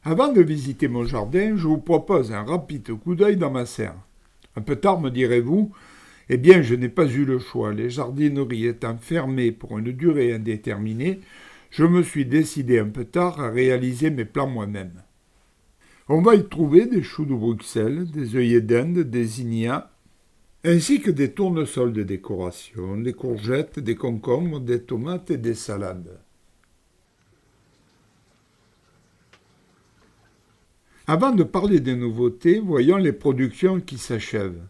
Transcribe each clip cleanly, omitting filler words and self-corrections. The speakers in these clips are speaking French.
Avant de visiter mon jardin, je vous propose un rapide coup d'œil dans ma serre. Un peu tard, me direz-vous, eh bien, je n'ai pas eu le choix. Les jardineries étant fermées pour une durée indéterminée, je me suis décidé un peu tard à réaliser mes plans moi-même. On va y trouver des choux de Bruxelles, des œillets d'Inde, des zinnias, ainsi que des tournesols de décoration, des courgettes, des concombres, des tomates et des salades. Avant de parler des nouveautés, voyons les productions qui s'achèvent.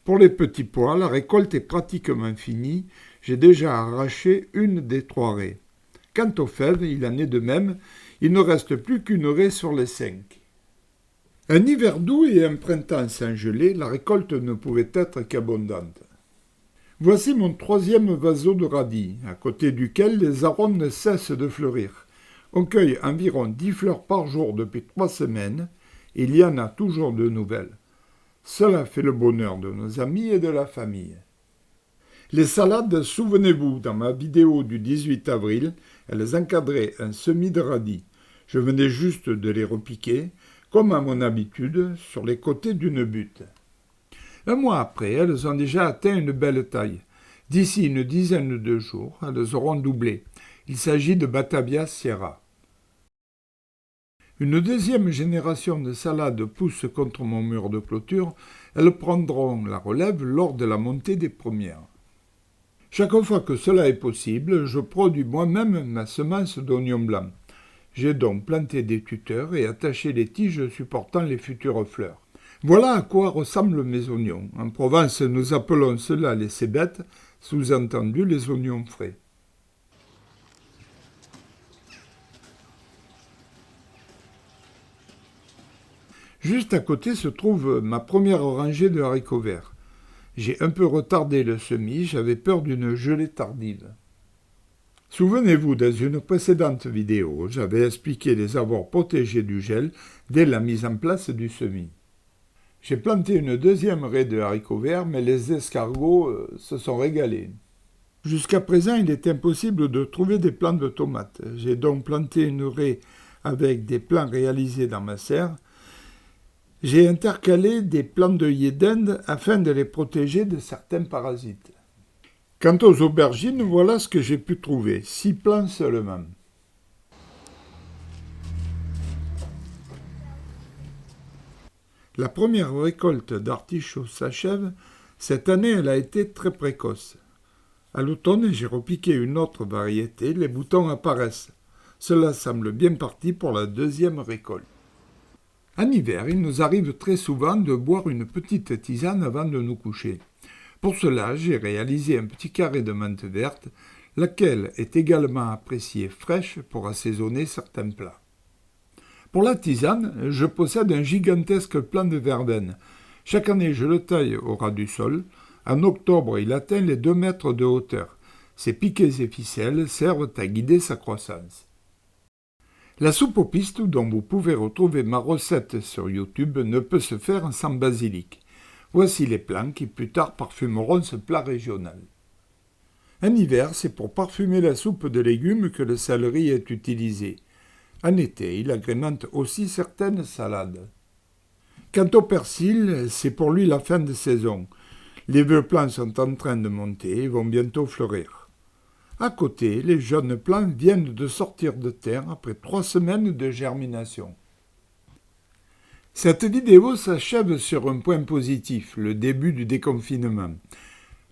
Pour les petits pois, la récolte est pratiquement finie. J'ai déjà arraché une des 3 raies. Quant aux fèves, il en est de même. Il ne reste plus qu'une raie sur les 5. Un hiver doux et un printemps sans gelée, la récolte ne pouvait être qu'abondante. Voici mon 3e vaseau de radis, à côté duquel les arômes ne cessent de fleurir. On cueille environ 10 fleurs par jour depuis 3 semaines. Il y en a toujours de nouvelles. Cela fait le bonheur de nos amis et de la famille. Les salades, souvenez-vous, dans ma vidéo du 18 avril, elles encadraient un semis de radis. Je venais juste de les repiquer, comme à mon habitude, sur les côtés d'une butte. Un mois après, elles ont déjà atteint une belle taille. D'ici une dizaine de jours, elles auront doublé. Il s'agit de Batavia Sierra. Une deuxième génération de salades pousse contre mon mur de clôture. Elles prendront la relève lors de la montée des premières. Chaque fois que cela est possible, je produis moi-même ma semence d'oignons blancs. J'ai donc planté des tuteurs et attaché les tiges supportant les futures fleurs. Voilà à quoi ressemblent mes oignons. En Provence, nous appelons cela les cébettes, sous-entendu les oignons frais. Juste à côté se trouve ma première rangée de haricots verts. J'ai un peu retardé le semis, j'avais peur d'une gelée tardive. Souvenez-vous, dans une précédente vidéo, j'avais expliqué les avoirs protégés du gel dès la mise en place du semis. J'ai planté une deuxième raie de haricots verts, mais les escargots se sont régalés. Jusqu'à présent, il est impossible de trouver des plants de tomates. J'ai donc planté une raie avec des plants réalisés dans ma serre. J'ai intercalé des plants d'œillets d'Inde afin de les protéger de certains parasites. Quant aux aubergines, voilà ce que j'ai pu trouver, 6 plants seulement. La première récolte d'artichauts s'achève. Cette année, elle a été très précoce. À l'automne, j'ai repiqué une autre variété, les boutons apparaissent. Cela semble bien parti pour la deuxième récolte. En hiver, il nous arrive très souvent de boire une petite tisane avant de nous coucher. Pour cela, j'ai réalisé un petit carré de menthe verte, laquelle est également appréciée fraîche pour assaisonner certains plats. Pour la tisane, je possède un gigantesque plant de verveine. Chaque année, je le taille au ras du sol. En octobre, il atteint les 2 mètres de hauteur. Ses piquets et ficelles servent à guider sa croissance. La soupe aux pistes, dont vous pouvez retrouver ma recette sur YouTube, ne peut se faire sans basilic. Voici les plants qui plus tard parfumeront ce plat régional. En hiver, c'est pour parfumer la soupe de légumes que le céleri est utilisé. En été, il agrémente aussi certaines salades. Quant au persil, c'est pour lui la fin de saison. Les vieux plants sont en train de monter et vont bientôt fleurir. À côté, les jeunes plants viennent de sortir de terre après 3 semaines de germination. Cette vidéo s'achève sur un point positif, le début du déconfinement.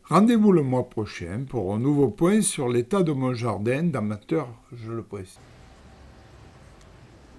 Rendez-vous le mois prochain pour un nouveau point sur l'état de mon jardin, d'amateur, je le précise.